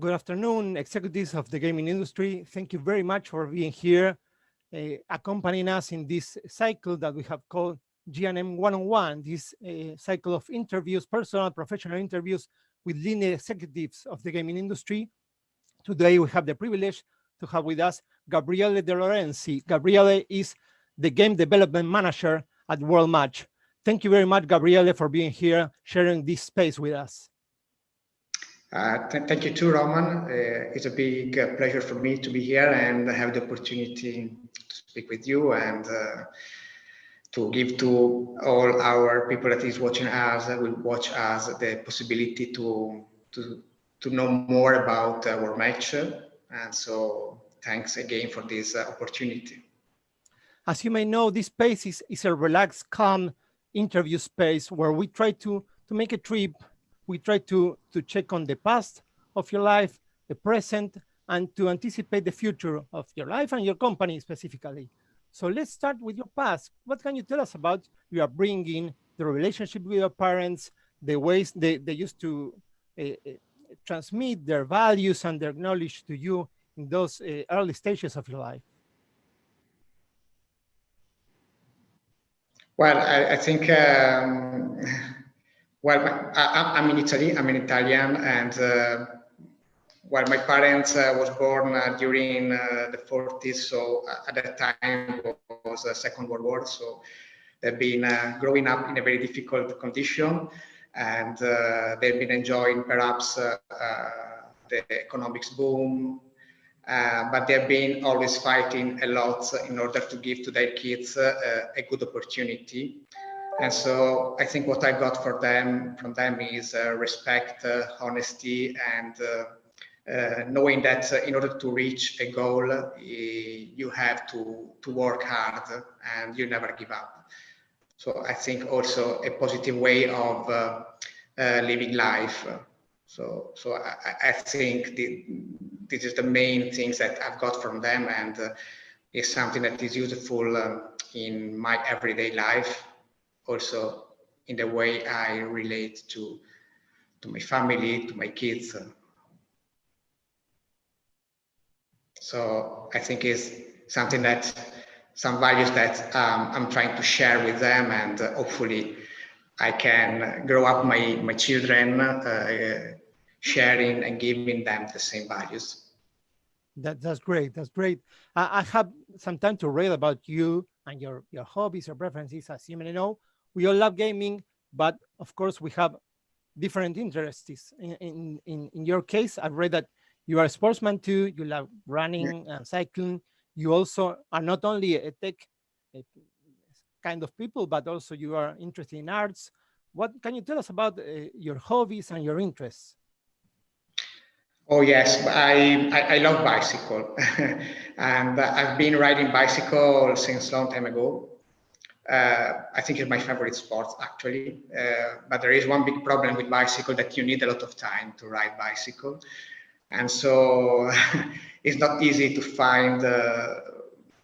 Good afternoon, executives of the gaming industry. Thank you very much for being here, accompanying us in this cycle that we have called G&M One-on-One, this cycle of interviews, personal, professional interviews with leading executives of the gaming industry. Today, we have the privilege to have with us Gabriele De Lorenzi. Gabriele is the game development manager at WorldMatch. Thank you very much, Gabriele, for being here, sharing this space with us. Thank you too, Roman. It's a big pleasure for me to be here and have the opportunity to speak with you and to give to all our people that is watching us, will watch us, the possibility to know more about our match. And so thanks again for this opportunity. As you may know, this space is a relaxed, calm interview space where we try to make a trip. We try to check on the past of your life, the present, and to anticipate the future of your life and your company specifically. So let's start with your past. What can you tell us about your upbringing, the relationship with your parents, the ways they used to transmit their values and their knowledge to you in those early stages of your life? Well, I think, well, I'm in Italy, I'm an Italian, and well, my parents was born during the 40s, so at that time was the Second World War, so they've been growing up in a very difficult condition, and they've been enjoying perhaps the economics boom, but they've been always fighting a lot in order to give to their kids a good opportunity. And so I think what I got from them is respect, honesty, and knowing that in order to reach a goal, you have to work hard and you never give up. So I think also a positive way of living life. So I think this is the main things that I've got from them, and is something that is useful in my everyday life. Also in the way I relate to my family, to my kids. So I think it's something that, some values that I'm trying to share with them, and hopefully I can grow up my children sharing and giving them the same values. That's great. That's great. I have some time to read about you and your hobbies, your preferences. As you may know, we all love gaming, but of course we have different interests. In your case, I've read that you are a sportsman too. You love running and cycling. You also are not only a tech kind of people, but also you are interested in arts. What can you tell us about your hobbies and your interests? Oh yes, I love bicycle, and I've been riding bicycle since a long time ago. I think it's my favorite sport actually, but there is one big problem with bicycle, that you need a lot of time to ride bicycle, and so it's not easy to find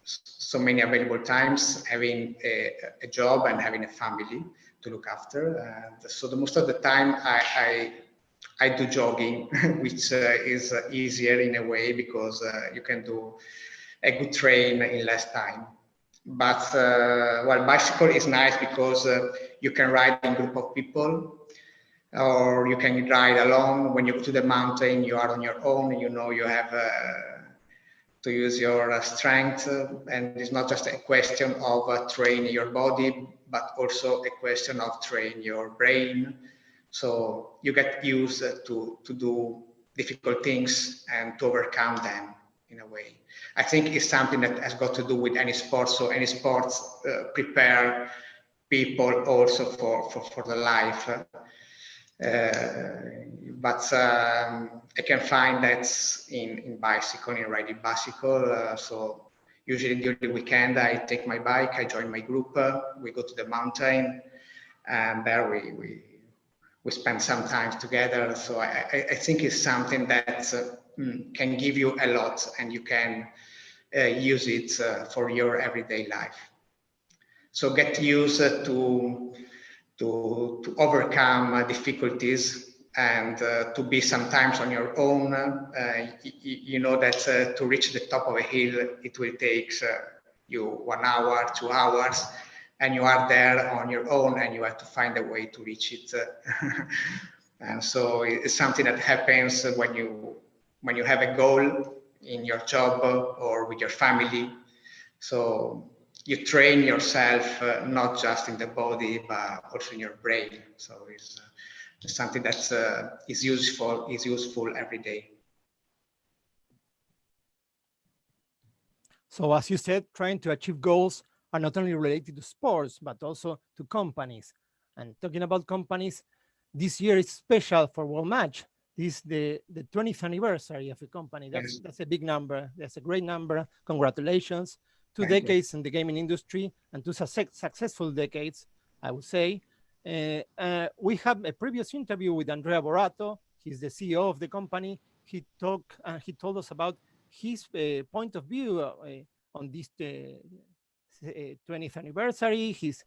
so many available times, having a job and having a family to look after. And so most of the time I do jogging, which is easier in a way, because you can do a good train in less time. But well, bicycle is nice because you can ride in a group of people, or you can ride alone. When you go to the mountain, you are on your own. You know, you have to use your strength, and it's not just a question of training your body, but also a question of training your brain. So you get used to do difficult things and to overcome them in a way. I think it's something that has got to do with any sport. So any sports prepare people also for the life. But I can find that in bicycle, in riding bicycle. So usually during the weekend, I take my bike, I join my group, we go to the mountain, and there we spend some time together. So I think it's something that can give you a lot, and you can use it for your everyday life. So get used to overcome difficulties and to be sometimes on your own. You know that to reach the top of a hill, it will take you 1 hour, 2 hours, and you are there on your own, and you have to find a way to reach it. And so it's something that happens when you have a goal in your job or with your family. So you train yourself not just in the body but also in your brain. So it's something that is useful every day. So as you said, trying to achieve goals are not only related to sports, but also to companies. And talking about companies, this year is special for WorldMatch. This is the 20th anniversary of the company. That's a big number. That's a great number. Congratulations. Two decades in the gaming industry and two successful decades, I would say. We have a previous interview with Andrea Borato. He's the CEO of the company. He told us about his point of view on this 20th anniversary, his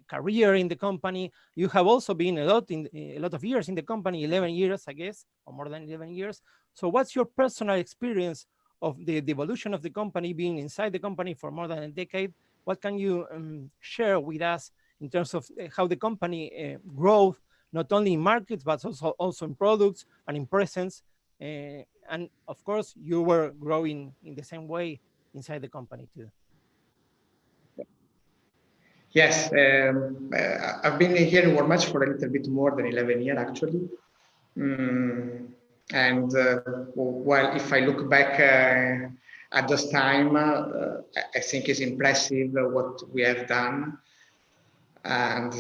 career in the company. You have also been a lot of years in the company, 11 years, I guess, or more than 11 years. So what's your personal experience of the evolution of the company, being inside the company for more than a decade? What can you share with us in terms of how the company grows, not only in markets, but also in products and in presence? And of course, you were growing in the same way inside the company too. Yes, I've been here in WorldMatch for a little bit more than 11 years, actually. And well, if I look back at this time, I think it's impressive what we have done. And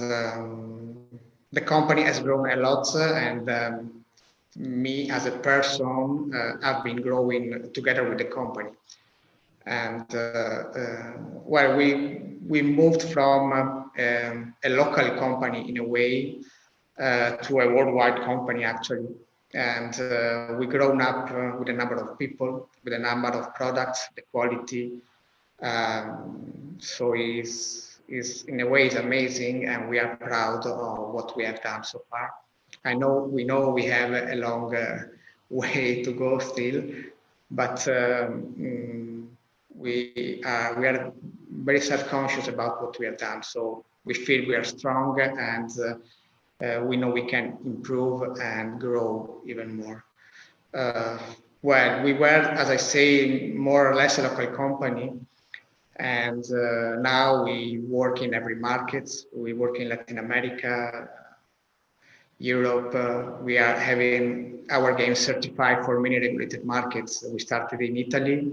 the company has grown a lot, and me as a person, I've been growing together with the company. And well, we moved from a local company in a way to a worldwide company actually, and we grown up with a number of people, with a number of products, the quality. So is in a way is amazing, and we are proud of what we have done so far. We know we have a long way to go still, but we are very self-conscious about what we have done. So we feel we are strong, and we know we can improve and grow even more. Well, we were, as I say, more or less a local company, and now we work in every market. We work in Latin America, Europe. We are having our games certified for many regulated markets. We started in Italy,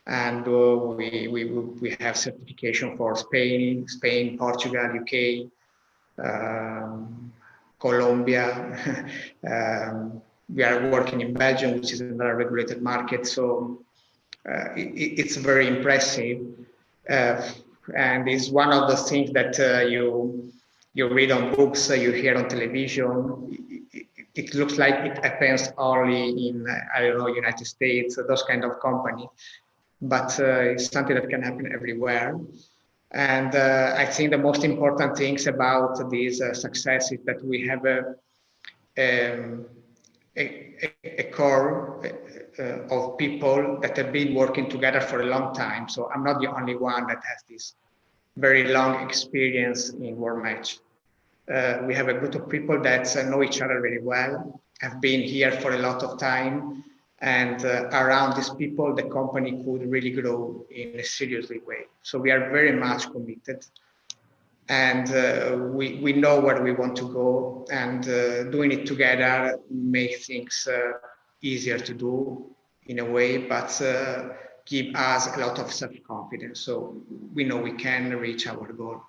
and we have certification for Spain, Portugal, UK, Colombia. We are working in Belgium, which is another regulated market. So it's very impressive, and it's one of the things that you read on books, you hear on television. It looks like it happens only in I don't know, United States, those kind of company, but it's something that can happen everywhere. And I think the most important things about this success is that we have a core of people that have been working together for a long time. So I'm not the only one that has this very long experience in WorldMatch. We have a group of people that know each other very well, have been here for a lot of time, and around these people, the company could really grow in a seriously way. So we are very much committed, and we know where we want to go, and doing it together makes things easier to do in a way, but give us a lot of self-confidence. So we know we can reach our goal,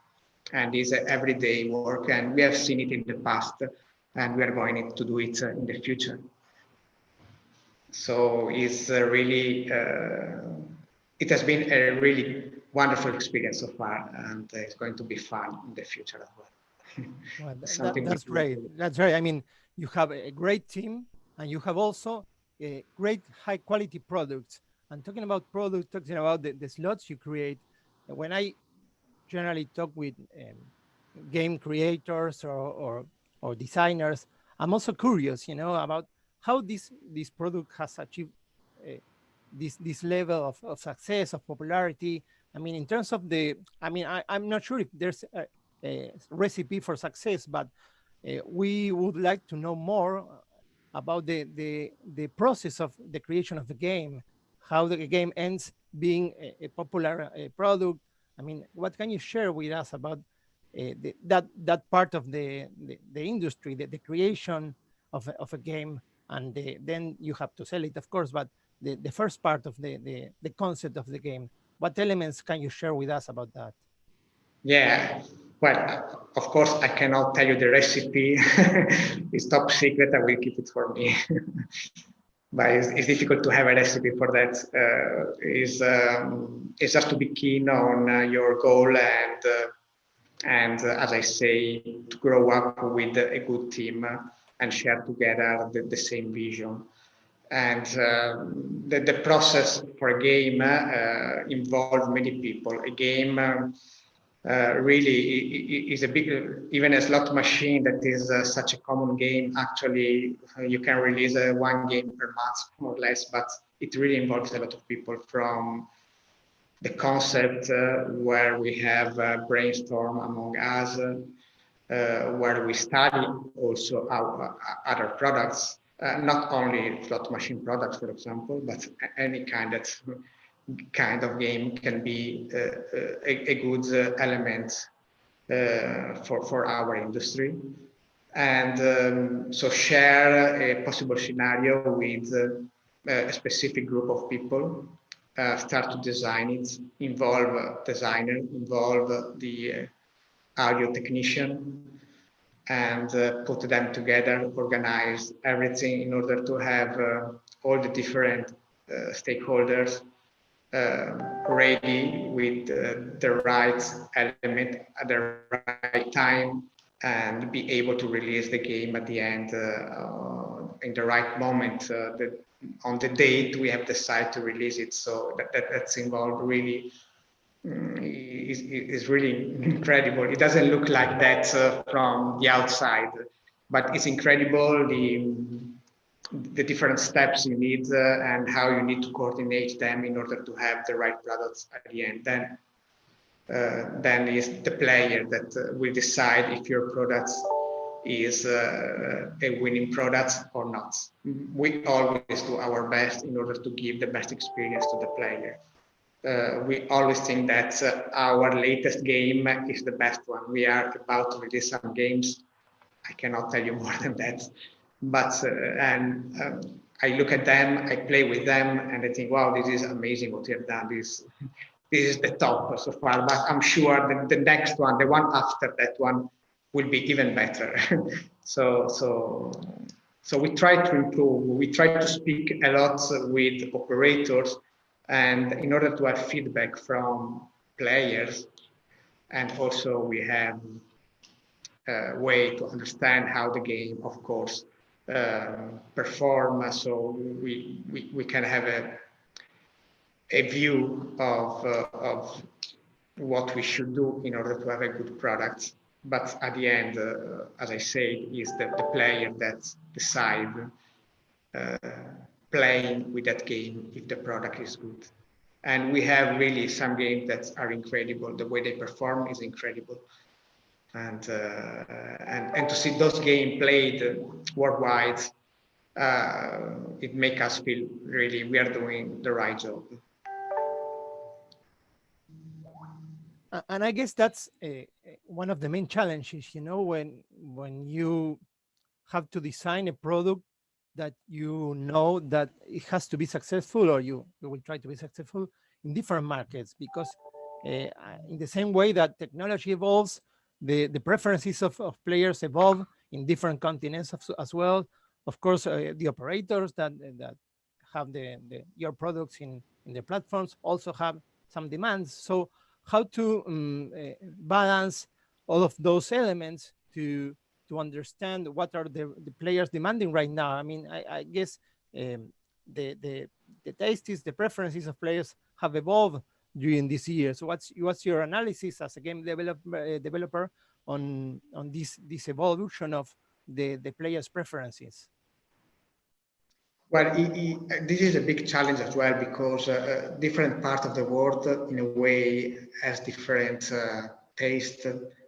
and it's everyday work, and we have seen it in the past, and we are going to do it in the future. So it's really, it has been a really wonderful experience so far, and it's going to be fun in the future as well. Well, that's great. That's right. I mean, you have a great team, and you have also a great high quality products. And talking about products, talking about the slots you create, when I generally talk with game creators or designers, I'm also curious, about how this product has achieved this level of success, of popularity. I mean, in terms of I'm not sure if there's a recipe for success, but we would like to know more about the process of the creation of the game, how the game ends being a popular product. I mean, what can you share with us about that part of the industry, the creation of a game, and then you have to sell it, of course, but the first part of the concept of the game. What elements can you share with us about that? Yeah, well, of course, I cannot tell you the recipe. It's top secret. I will keep it for me. But it's difficult to have a recipe for that. It's just to be keen on your goal and as I say, to grow up with a good team and share together the same vision. And the process for a game involves many people. A game really is a big, even a slot machine that is such a common game. Actually, you can release one game per month, more or less, but it really involves a lot of people, from the concept where we have brainstorm among us, where we study also our other products, not only slot machine products, for example, but any kind of game can be a good element for our industry. And so share a possible scenario with a specific group of people, start to design it, involve a designer, involve the audio technician, and put them together, organize everything in order to have all the different stakeholders ready with the right element at the right time, and be able to release the game at the end in the right moment, on the date we have decided to release it. So that's involved really is really incredible. It doesn't look like that from the outside, but it's incredible the different steps you need and how you need to coordinate them in order to have the right products at the end. Then is the player that will decide if your product is a winning product or not. We always do our best in order to give the best experience to the player. We always think that our latest game is the best one. We are about to release some games. I cannot tell you more than that. But I look at them, I play with them, and I think, wow, this is amazing what you have done. This is the top so far. But I'm sure that the next one, the one after that one, will be even better. so we try to improve. We try to speak a lot with operators, and in order to have feedback from players, and also we have a way to understand how the game, of course, perform. So we can have a view of what we should do in order to have a good product. But at the end, as I said, is the player that decide playing with that game if the product is good. And we have really some games that are incredible. The way they perform is incredible. And to see those games played worldwide, it makes us feel really we are doing the right job. And I guess that's one of the main challenges, when you have to design a product that you know that it has to be successful, or you will try to be successful in different markets, because in the same way that technology evolves, the preferences of players evolve in different continents as well. Of course, the operators that have your products in the platforms also have some demands. So how to balance all of those elements to understand what are the players demanding right now. I mean, I guess the tastes, the preferences of players have evolved during this year. So what's your analysis as a game developer on this evolution of the players' preferences? Well, this is a big challenge as well, because different parts of the world, in a way, has different taste.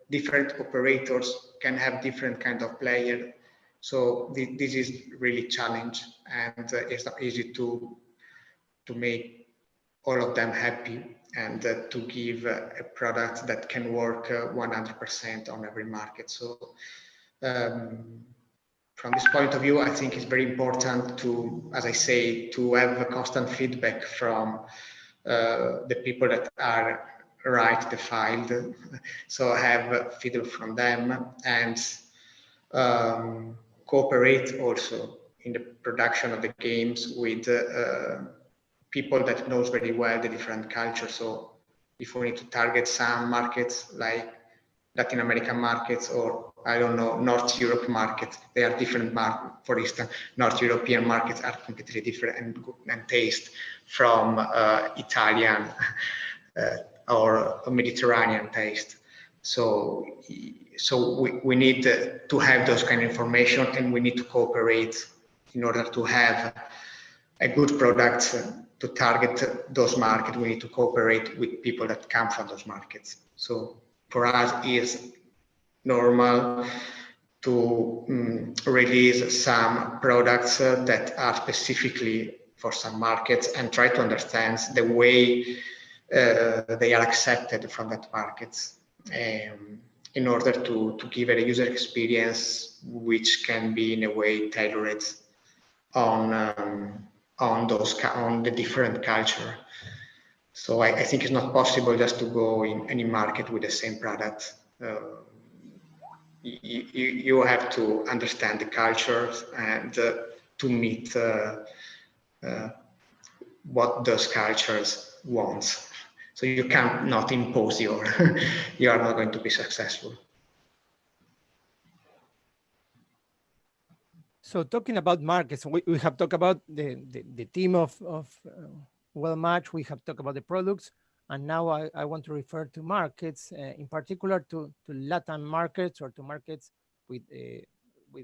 Different operators can have different kind of player. So this is really challenge, and it's not easy to make all of them happy, and to give a product that can work 100% on every market. So from this point of view, I think it's very important to, as I say, to have a constant feedback from the people that are write the file. So have feedback from them, and cooperate also in the production of the games with people that knows very well the different cultures. So if we need to target some markets like Latin American markets, or I don't know, North Europe markets, they are different markets. For instance, North European markets are completely different and taste from Italian or Mediterranean taste. So we need to have those kind of information, and we need to cooperate in order to have a good product to target those markets. We need to cooperate with people that come from those markets. So for us, it's normal to release some products that are specifically for some markets, and try to understand the way they are accepted from that markets, in order to give a user experience which can be in a way tailored on the different culture. So I think it's not possible just to go in any market with the same product. You have to understand the cultures, and to meet what those cultures want. So you cannot impose your, you are not going to be successful. So talking about markets, we have talked about the team of WorldMatch, we have talked about the products, and now I want to refer to markets, in particular to LatAm markets, or to markets with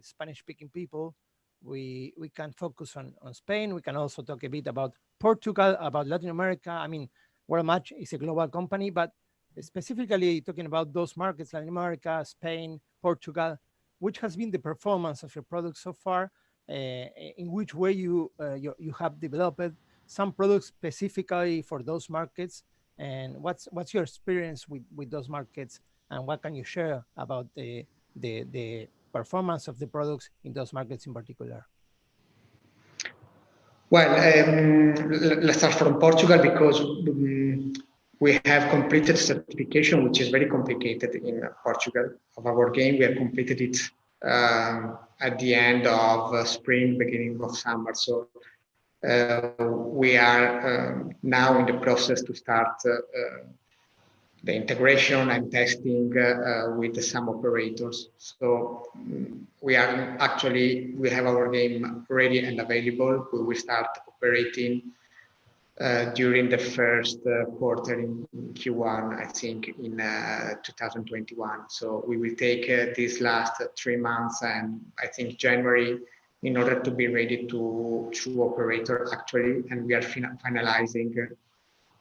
Spanish-speaking people. We can focus on Spain. We can also talk a bit about Portugal, about Latin America. I mean, WorldMatch is a global company, but specifically talking about those markets, Latin America, Spain, Portugal, which has been the performance of your product so far? In which way you have developed some products specifically for those markets, and what's your experience with those markets, and what can you share about the performance of the products in those markets in particular? Well, let's start from Portugal, because we have completed certification, which is very complicated in Portugal, of our game. We have completed it at the end of spring, beginning of summer. So we are now in the process to start the integration and testing with some operators. So we have our game ready and available. We will start operating during the first quarter in Q1, I think, in 2021. So we will take these last 3 months, and I think January, in order to be ready to operator actually, and we are finalizing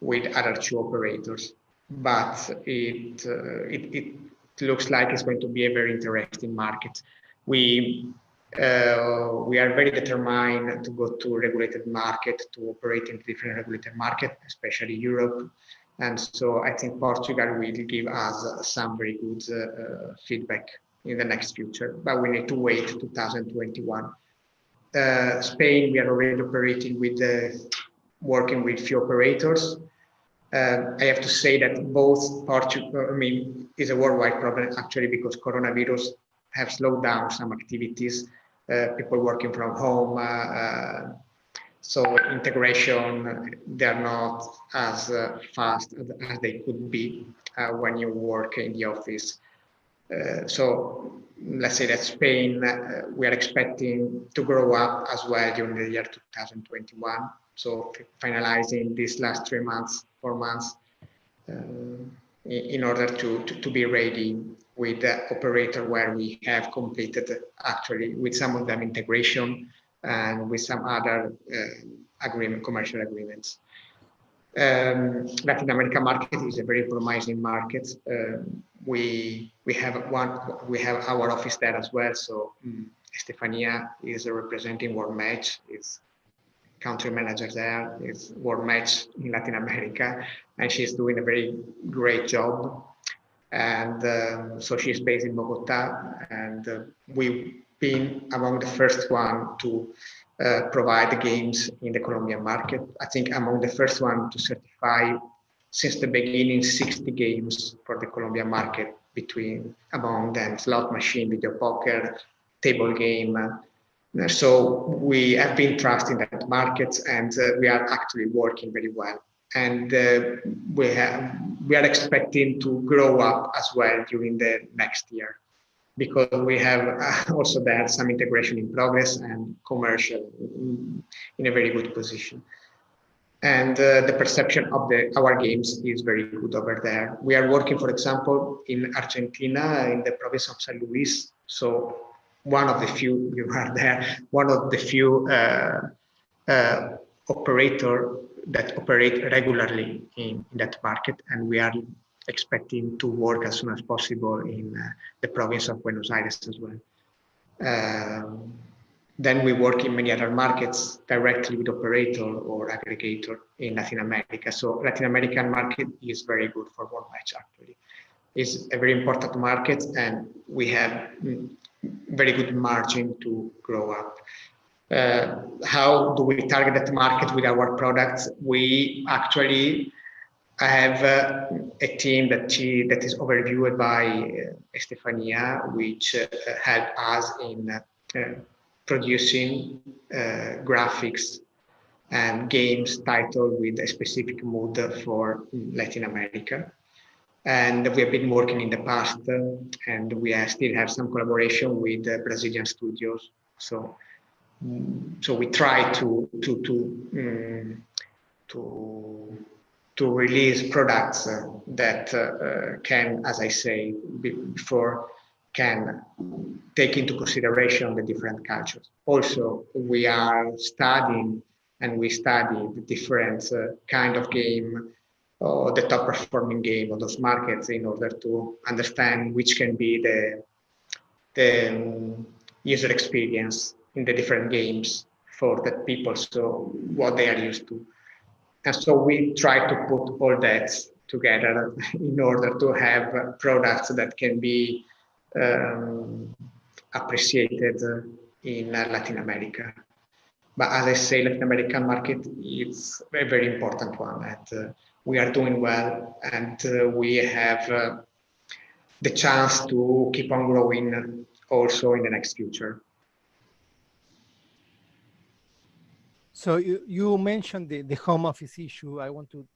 with other 2 operators. But it looks like it's going to be a very interesting market. We are very determined to go to a regulated market, to operate in different regulated markets, especially Europe. And so I think Portugal will give us some very good feedback in the next future, but we need to wait 2021. Spain, we are already operating with working with few operators. I have to say that both Portugal, is a worldwide problem actually, because coronavirus have slowed down some activities, people working from home. So integration, they're not as fast as they could be when you work in the office. So let's say that Spain, we are expecting to grow up as well during the year So finalizing these last 4 months, in order to be ready with the operator, where we have completed actually with some of them integration and with some other commercial agreements. Latin American market is a very promising market. We have our office there as well. So Estefania is representing WorldMatch. Is country manager there. Is WorldMatch in Latin America, and she's doing a very great job. And so she's based in Bogota, and we've been among the first one to provide the games in the Colombian market. I think among the first one to certify since the beginning 60 games for the Colombian market, among them slot machine, video poker, table game. So we have been trusting that market, and we are actually working very well. And we are expecting to grow up as well during the next year, because we have also there some integration in progress and commercial in a very good position. And the perception of our games is very good over there. We are working, for example, in Argentina, in the province of San Luis. So one of the few, you are there, one of the few operator that operate regularly in that market, and we are expecting to work as soon as possible in the province of Buenos Aires as well. Then we work in many other markets directly with operator or aggregator in Latin America. So Latin American market is very good for WorldMatch actually. It's a very important market, and we have very good margin to grow up. How do we target that market with our products? We actually have a team that is overviewed by Estefania, which help us in producing graphics and games titled with a specific mood for Latin America. And we have been working in the past, and we still have some collaboration with Brazilian studios. So we try to release products that can, as I say before, can take into consideration the different cultures. Also, we are studying, and we study the different kind of game, or the top performing game of those markets, in order to understand which can be the user experience in the different games for the people, so what they are used to. And so we try to put all that together in order to have products that can be appreciated in Latin America. But as I say, Latin American market is a very important one, and we are doing well, and we have the chance to keep on growing also in the next future. So you mentioned the home office issue. I want to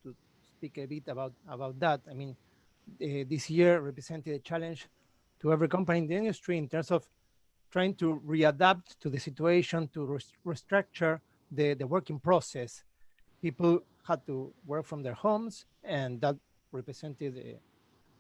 speak a bit about that. I mean, this year represented a challenge to every company in the industry in terms of trying to readapt to the situation, to restructure the working process. People had to work from their homes, and that represented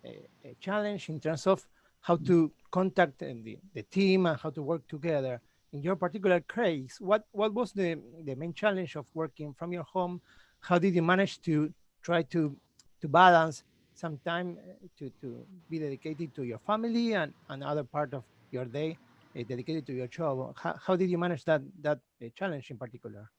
a challenge in terms of how to contact the team and how to work together. In your particular case, what was the main challenge of working from your home? How did you manage to try to balance some time to be dedicated to your family and another part of your day dedicated to your job? How did you manage that challenge in particular?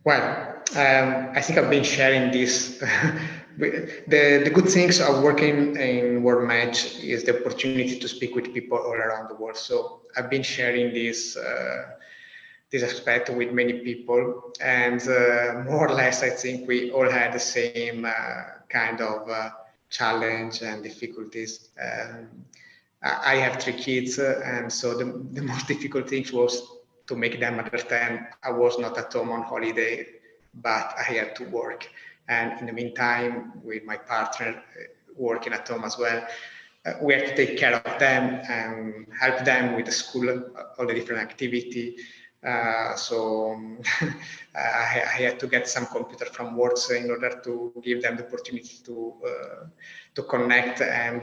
Well, I think I've been sharing this. The good things of working in WorldMatch is the opportunity to speak with people all around the world. So I've been sharing this aspect with many people, and more or less, I think we all had the same kind of challenge and difficulties. I have 3 kids, and so the most difficult thing was to make them understand I was not at home on holiday, but I had to work. And in the meantime, with my partner working at home as well, we have to take care of them and help them with the school, all the different activity. So I had to get some computer from work in order to give them the opportunity to connect and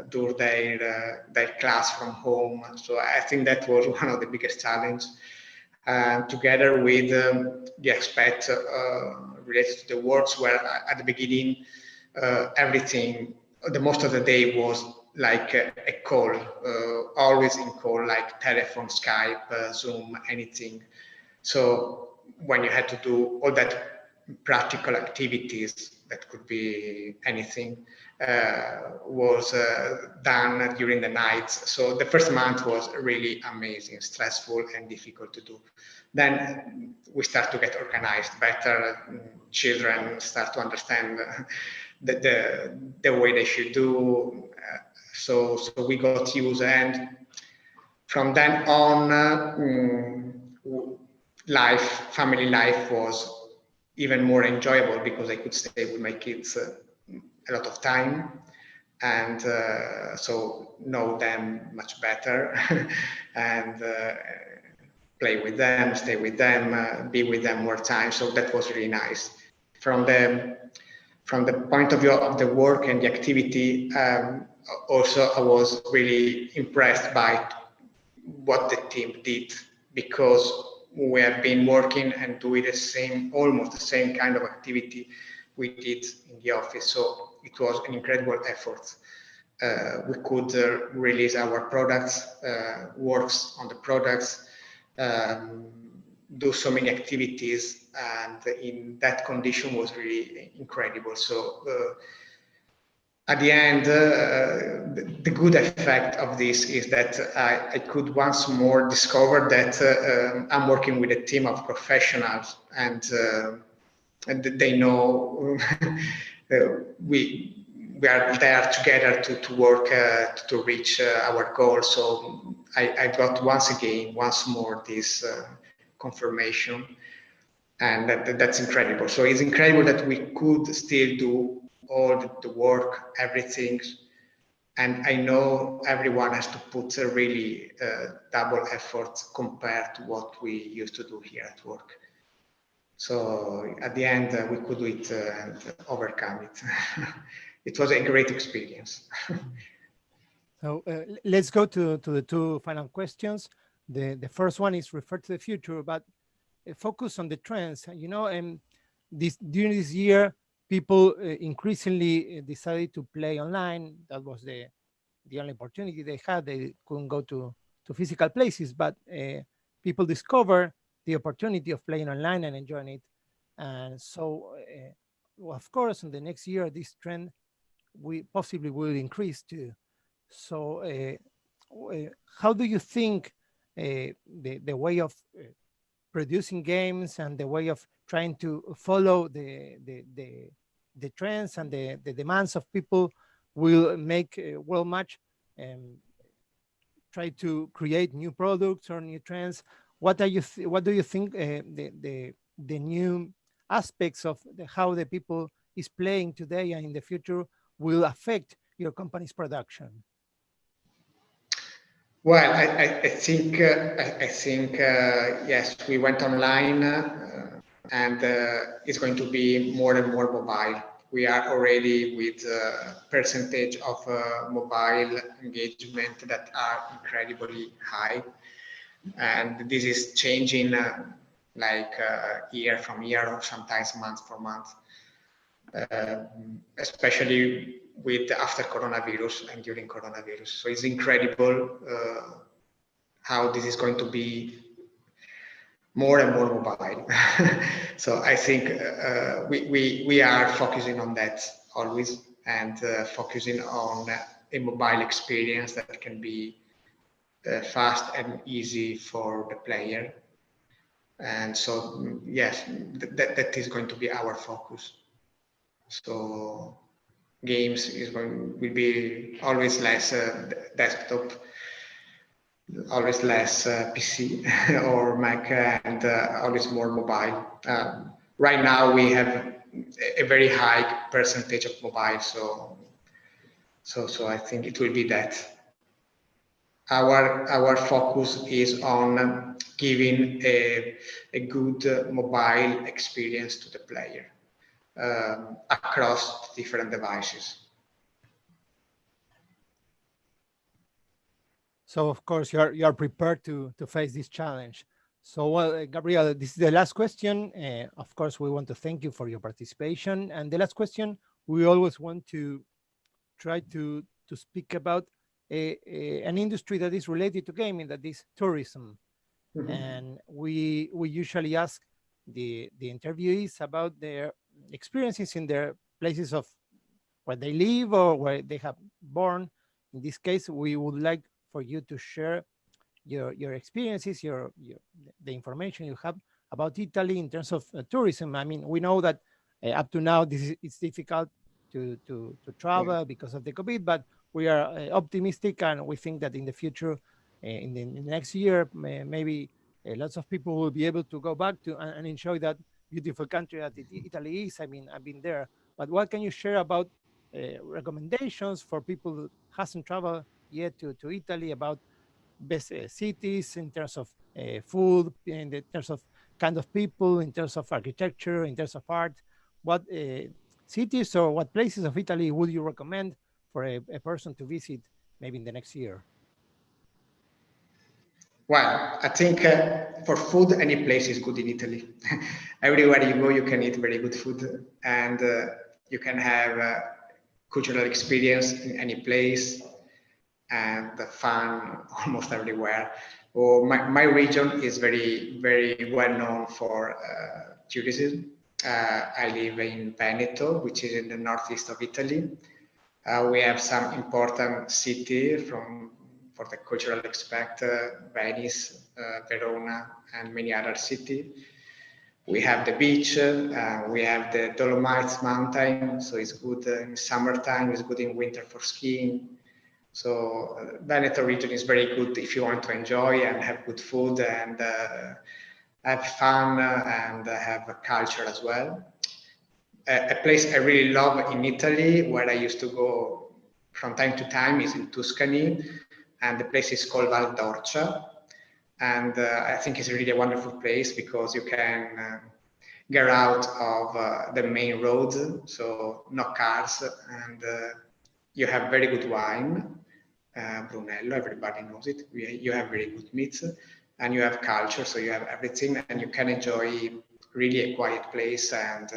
do their class from home. So I think that was one of the biggest challenges. Together with the aspect related to the works, where at the beginning everything, the most of the day was like a call, always in call, like telephone, Skype, Zoom, anything. So when you had to do all that practical activities, that could be anything, was done during the nights. So the first month was really amazing, stressful and difficult to do. Then we start to get organized better. Children start to understand the way they should do. So we got used, and from then on, family life was even more enjoyable because I could stay with my kids a lot of time, and so know them much better, and play with them, stay with them, be with them more time. So that was really nice. From the point of view of the work and the activity, also I was really impressed by what the team did, because we have been working and doing almost the same kind of activity we did in the office. So it was an incredible effort. We could release our products, works on the products, do so many activities, and in that condition was really incredible. So at the end, the good effect of this is that I could once more discover that I'm working with a team of professionals, and they know we are there together to work to reach our goal. So I got once more this confirmation, and that's incredible. So it's incredible that we could still do all the work, everything, and I know everyone has to put a really double effort compared to what we used to do here at work. So at the end, we could do it and overcome it. It was a great experience. So let's go to the two final questions. The first one is refer to the future, but focus on the trends. You know, and during this year, people increasingly decided to play online. That was the only opportunity they had. They couldn't go to physical places, but people discover the opportunity of playing online and enjoying it. And so, well, of course, in the next year, this trend we possibly will increase too. So how do you think the way of producing games and the way of trying to follow the trends and the demands of people will make WorldMatch try to create new products or new trends? What do you think the new aspects of how the people is playing today and in the future will affect your company's production? Well, I think yes, we went online, and it's going to be more and more mobile. We are already with a percentage of mobile engagement that are incredibly high, and this is changing year from year, or sometimes month for month, especially with after coronavirus and during coronavirus. So it's incredible how this is going to be more and more mobile. So I think we are focusing on that always, and focusing on a mobile experience that can be fast and easy for the player. And so yes, that is going to be our focus. So games will be always less desktop, always less PC or Mac, and always more mobile. Right now we have a very high percentage of mobile, so I think it will be that. our focus is on giving a good mobile experience to the player across different devices. So of course you are prepared to face this challenge. So well, Gabriele, this is the last question. Of course, we want to thank you for your participation. And the last question, we always want to try to speak about an industry that is related to gaming, that is tourism. Mm-hmm. And we usually ask the interviewees about their experiences in their places of where they live or where they have born. In this case, we would like for you to share your experiences, the information you have about Italy in terms of tourism. I mean, we know that up to now it's difficult to travel because of the COVID, but we are optimistic and we think that in the future, in the next year, maybe lots of people will be able to go back to and enjoy that beautiful country that Italy is. I mean, I've been there, but what can you share about recommendations for people who hasn't traveled yet to Italy, about best cities in terms of food, in terms of kind of people, in terms of architecture, in terms of art? What cities or what places of Italy would you recommend for a person to visit maybe in the next year? Well, I think for food, any place is good in Italy. Everywhere you go, you can eat very good food, and you can have a cultural experience in any place, and the fun almost everywhere. Well, my region is very well known for tourism. I live in Veneto, which is in the northeast of Italy. We have some important city for the cultural aspect, Venice, Verona, and many other cities. We have the beach, we have the Dolomites mountain, so it's good in summertime, it's good in winter for skiing. So Veneto region is very good if you want to enjoy and have good food and have fun and have a culture as well. A place I really love in Italy, where I used to go from time to time, is in Tuscany, and the place is called Val d'Orcia. And I think it's really a wonderful place because you can get out of the main road, so no cars, and you have very good wine, Brunello, everybody knows it. You have very good meats, and you have culture, so you have everything, and you can enjoy really a quiet place and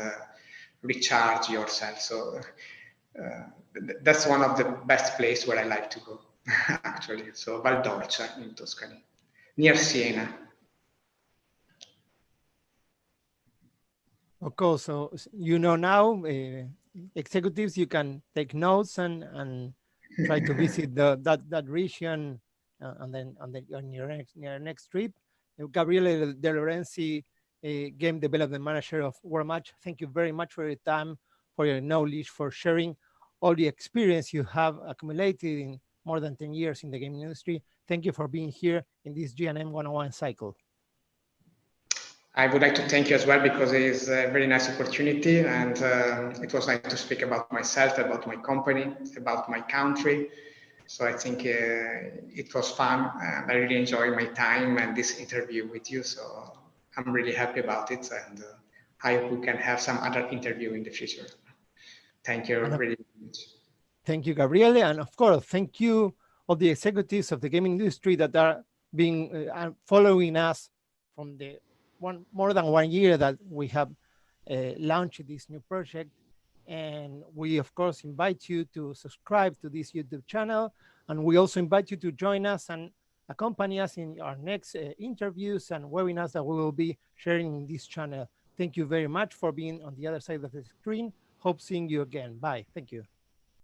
recharge yourself. So that's one of the best places where I like to go, actually. So Val d'Orcia in Tuscany, near Siena. Of course, so you know now, executives, you can take notes and try to visit that region, and then on your next trip. Gabriele De Lorenzi, game development manager of WorldMatch, thank you very much for your time, for your knowledge, for sharing all the experience you have accumulated in more than 10 years in the gaming industry. Thank you for being here in this GNM 101 cycle. I would like to thank you as well, because it is a very nice opportunity, and it was nice to speak about myself, about my company, about my country. So I think it was fun, and I really enjoyed my time and this interview with you. So I'm really happy about it, and I hope we can have some other interview in the future. Thank you really much. Thank you, Gabriele, and of course, thank you all the executives of the gaming industry that are being following us from the more than 1 year that we have launched this new project. And we, of course, invite you to subscribe to this YouTube channel. And we also invite you to join us and accompany us in our next interviews and webinars that we will be sharing in this channel. Thank you very much for being on the other side of the screen. Hope seeing you again. Bye. Thank you.